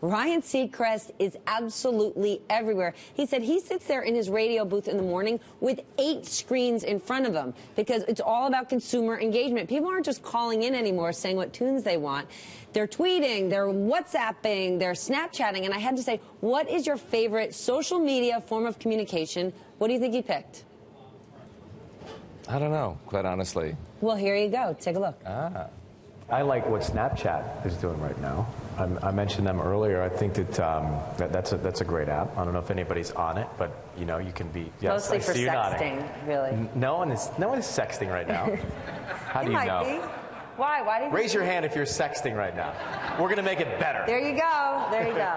Ryan Seacrest is absolutely everywhere. He said he sits there in his radio booth in the morning with 8 screens in front of him because it's all about consumer engagement. People aren't just calling in anymore saying what tunes they want. They're tweeting, they're WhatsApping, they're Snapchatting. And I had to say, what is your favorite social media form of communication? What do you think he picked? I don't know, quite honestly. Well, here you go. Take a look. I like what Snapchat is doing right now. I mentioned them earlier. I think that that's a great app. I don't know if anybody's on it, but you know you can be. Yes, mostly for sexting, really. No one is sexting right now. How do you know? Be. Why? Why do you raise your hand if you're sexting right now? We're gonna make it better. There you go. There you go.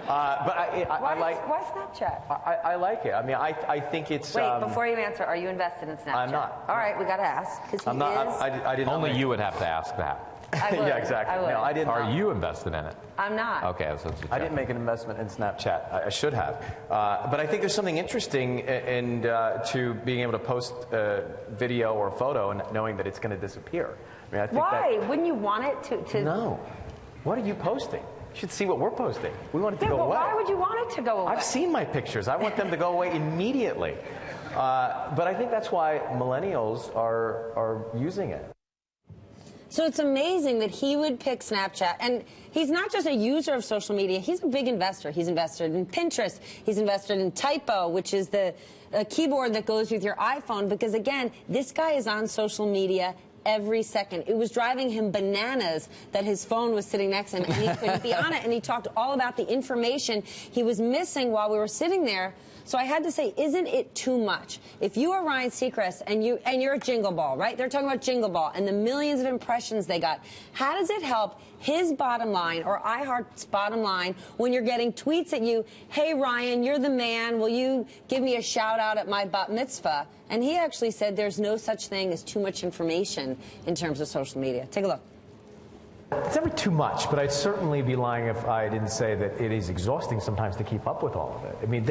But I like. Why Snapchat? I like it. I mean, I think it's. Wait, before you answer, are you invested in Snapchat? I'm not. All right, we got to ask. I'm not. I didn't. Only you would have to ask that. I would. Yeah, exactly. I would. No, I didn't. Are you invested in it? I'm not. Okay, so I didn't make an investment in Snapchat. I should have. But I think there's something interesting in to being able to post a video or a photo and knowing that it's going to disappear. I mean, I think why? Wouldn't you want it to? No. What are you posting? You should see what we're posting. We want it to go away. Why would you want it to go away? I've seen my pictures. I want them to go away immediately. But I think that's why millennials are using it. So it's amazing that he would pick Snapchat. And he's not just a user of social media. He's a big investor. He's invested in Pinterest. He's invested in Typo, which is the keyboard that goes with your iPhone. Because, again, this guy is on social media every second. It was driving him bananas that his phone was sitting next to him and he couldn't be on it. And he talked all about the information he was missing while we were sitting there. So I had to say, isn't it too much? If you are Ryan Seacrest and you're a Jingle Ball, right? They're talking about Jingle Ball and the millions of impressions they got. How does it help his bottom line or iHeart's bottom line when you're getting tweets at you, hey, Ryan, you're the man. Will you give me a shout out at my bat mitzvah? And he actually said there's no such thing as too much information in terms of social media. Take a look. It's never too much, but I'd certainly be lying if I didn't say that it is exhausting sometimes to keep up with all of it. I mean,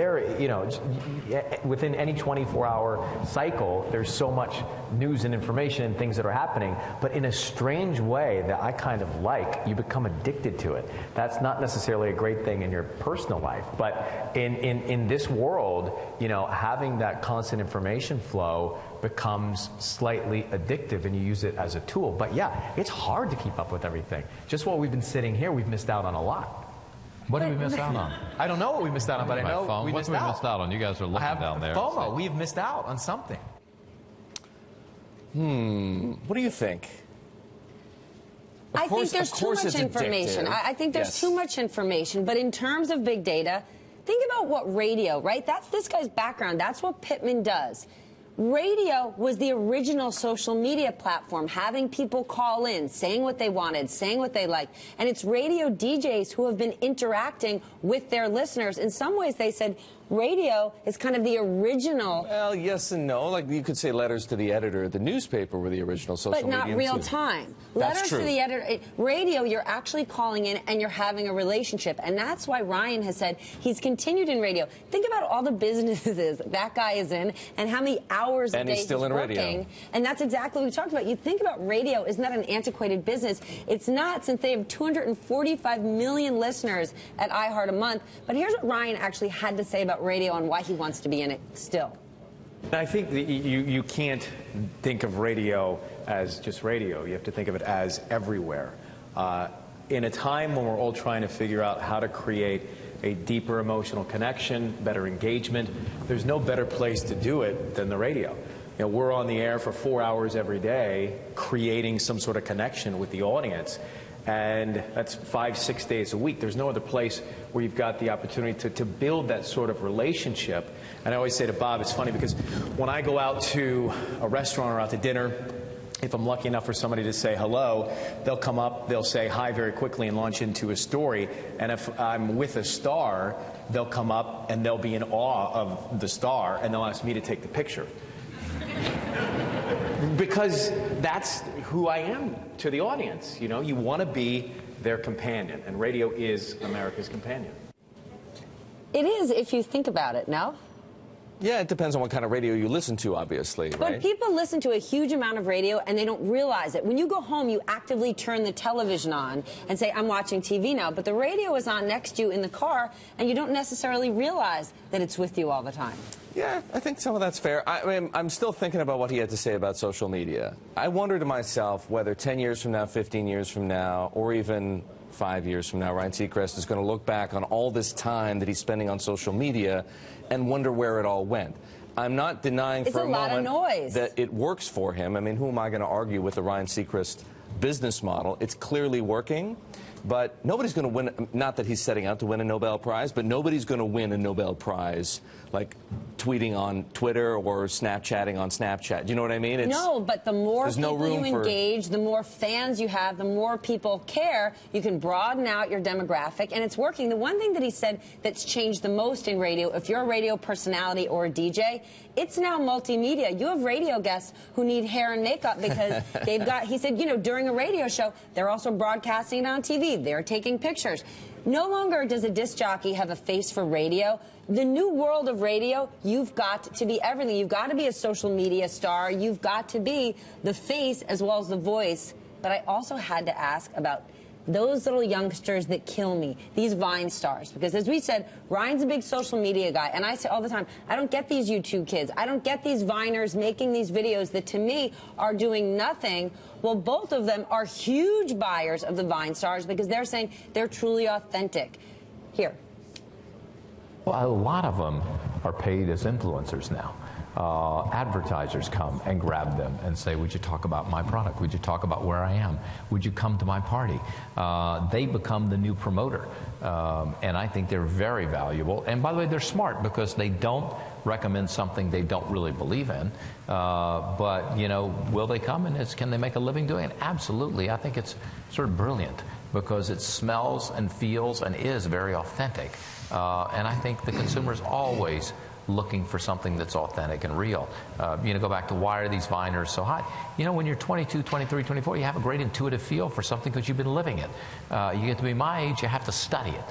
within any 24-hour cycle, there's so much news and information and things that are happening, but in a strange way that I kind of like, you become addicted to it. That's not necessarily a great thing in your personal life, but in this world, having that constant information flow becomes slightly addictive and you use it as a tool. But yeah, it's hard to keep up with everything. Just while we've been sitting here, we've missed out on a lot. What did we miss out on? I don't know what we missed out on, but I know we missed out. What we missed out on? You guys are looking down there. FOMO. We've missed out on something. What do you think? I think there's too much information. I think there's too much information. But in terms of big data, think about what radio, right? That's this guy's background. That's what Pittman does. Radio was the original social media platform, having people call in, saying what they wanted, saying what they liked. And it's radio DJs who have been interacting with their listeners. In some ways, they said radio is kind of the original. Well, yes and no. Like you could say letters to the editor of the newspaper were the original social media. But not real time. Letters to the editor. Radio, you're actually calling in and you're having a relationship. And that's why Ryan has said he's continued in radio. Think about all the businesses that guy is in and how many hours a day he's working. Radio. And that's exactly what we talked about. You think about radio, isn't that an antiquated business? It's not, since they have 245 million listeners at iHeart a month. But here's what Ryan actually had to say about radio and why he wants to be in it still. I think that you can't think of radio as just radio. You have to think of it as everywhere. In a time when we're all trying to figure out how to create a deeper emotional connection, better engagement, there's no better place to do it than the radio. We're on the air for 4 hours every day creating some sort of connection with the audience. And that's 5-6 days a week. There's no other place where you've got the opportunity to build that sort of relationship. And I always say to Bob, it's funny because when I go out to a restaurant or out to dinner, if I'm lucky enough for somebody to say hello, they'll come up, they'll say hi very quickly and launch into a story. And if I'm with a star, they'll come up and they'll be in awe of the star and they'll ask me to take the picture. Because that's who I am to the audience. You want to be their companion, and radio is America's companion. It is, if you think about it, no? Yeah, it depends on what kind of radio you listen to, obviously, But right? people listen to a huge amount of radio and they don't realize it. When you go home, you actively turn the television on and say, I'm watching TV now. But the radio is on next to you in the car, and you don't necessarily realize that it's with you all the time. Yeah, I think some of that's fair. I mean, I'm still thinking about what he had to say about social media. I wonder to myself whether 10 years from now, 15 years from now, or even 5 years from now, Ryan Seacrest is going to look back on all this time that he's spending on social media and wonder where it all went. I'm not denying for a moment that it works for him. I mean, who am I going to argue with the Ryan Seacrest business model? It's clearly working. But nobody's going to win, not that he's setting out to win a Nobel Prize, but nobody's going to win a Nobel Prize like tweeting on Twitter or Snapchatting on Snapchat. Do you know what I mean? No, but the more people you engage, the more fans you have, the more people care, you can broaden out your demographic, and it's working. The one thing that he said that's changed the most in radio, if you're a radio personality or a DJ, it's now multimedia. You have radio guests who need hair and makeup because they've got, he said, you know, during a radio show, they're also broadcasting it on TV. They're taking pictures. No longer does a disc jockey have a face for radio. The new world of radio, you've got to be everything. You've got to be a social media star. You've got to be the face as well as the voice. But I also had to ask about those little youngsters that kill me, these Vine stars. Because as we said, Ryan's a big social media guy. And I say all the time, I don't get these YouTube kids. I don't get these Viners making these videos that to me are doing nothing. Well, both of them are huge buyers of the Vine stars because they're saying they're truly authentic. Here. Well, a lot of them are paid as influencers now. Advertisers come and grab them and say, would you talk about my product? Would you talk about where I am? Would you come to my party? They become the new promoter. And I think they're very valuable. And by the way, they're smart because they don't recommend something they don't really believe in. But, you know, will they come and can they make a living doing it? Absolutely. I think it's sort of brilliant because it smells and feels and is very authentic. And I think the consumer's always looking for something that's authentic and real. You know, go back to why are these Viners so hot? You know, when you're 22, 23, 24, you have a great intuitive feel for something because you've been living it. You get to be my age, you have to study it.